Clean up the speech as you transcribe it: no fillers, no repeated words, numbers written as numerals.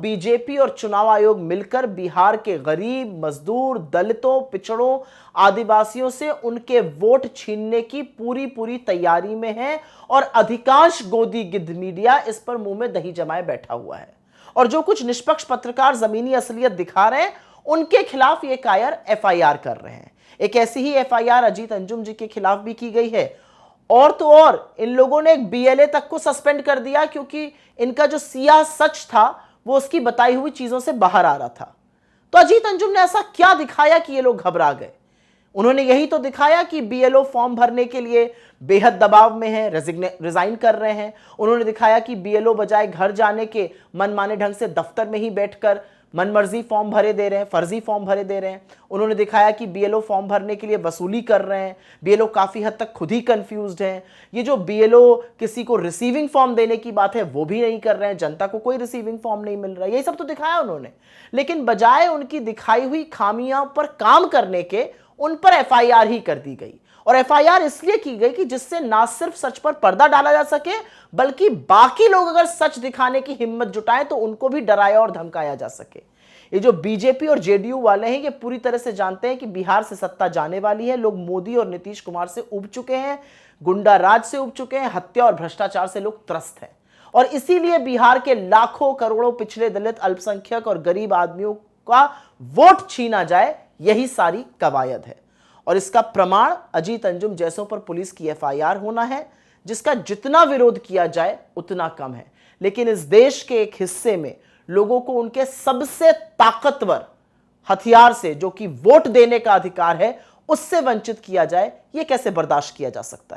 BJP और चुनाव आयोग मिलकर बिहार के गरीब, मजदूर, दलितों, पिछड़ों, आदिवासियों से उनके वोट छीनने की पूरी तैयारी में है और अधिकांश गोदी गिद्ध मीडिया इस पर मुंह में दही जमाए बैठा हुआ है। और जो कुछ निष्पक्ष पत्रकार जमीनी असलियत दिखा रहे हैं, उनके खिलाफ ये कायर एफआईआर कर रहे हैं। एक ऐसी ही एफआईआर अजीत अंजुम जी के खिलाफ भी की गई है। और तो और इन लोगों ने एक बीएलए तक को सस्पेंड कर दिया क्योंकि इनका जो सियाह सच था वो उसकी बताई हुई चीजों से बाहर आ रहा था। तो अजीत अंजुम ने ऐसा क्या दिखाया कि ये लोग घबरा गए? उन्होंने यही तो दिखाया कि बीएलओ फॉर्म भरने के लिए बेहद दबाव में है, रिजाइन कर रहे हैं। उन्होंने दिखाया कि बीएलओ बजाय घर जाने के मनमाने ढंग से दफ्तर में ही बैठकर मनमर्जी फॉर्म भरे दे रहे हैं, फर्जी फॉर्म भरे दे रहे हैं। उन्होंने दिखाया कि बीएलओ फॉर्म भरने के लिए वसूली कर रहे हैं। बीएलओ काफी हद तक खुद ही कंफ्यूज्ड हैं। ये जो बीएलओ किसी को रिसीविंग फॉर्म देने की बात है वो भी नहीं कर रहे हैं, जनता को कोई रिसीविंग फॉर्म नहीं मिल रहा है। यही सब तो दिखाया उन्होंने। लेकिन बजाय उनकी दिखाई हुई खामियां पर काम करने के, उन पर एफआईआर ही कर दी गई। और एफआईआर इसलिए की गई कि जिससे ना सिर्फ सच पर पर्दा डाला जा सके, बल्कि बाकी लोग अगर सच दिखाने की हिम्मत जुटाएं तो उनको भी डराया और धमकाया जा सके। ये जो बीजेपी और जेडीयू वाले हैं, ये पूरी तरह से जानते हैं कि बिहार से सत्ता जाने वाली है। लोग मोदी और नीतीश कुमार से उब चुके हैं, गुंडा राज से उब चुके हैं, हत्या और भ्रष्टाचार से लोग त्रस्त हैं। और इसीलिए बिहार के लाखों करोड़ों पिछड़े, दलित, अल्पसंख्यक और गरीब आदमियों का वोट छीना जाए, यही सारी कवायद है। और इसका प्रमाण अजीत अंजुम जैसों पर पुलिस की एफआईआर होना है, जिसका जितना विरोध किया जाए उतना कम है। लेकिन इस देश के एक हिस्से में लोगों को उनके सबसे ताकतवर हथियार से, जो कि वोट देने का अधिकार है, उससे वंचित किया जाए, यह कैसे बर्दाश्त किया जा सकता है?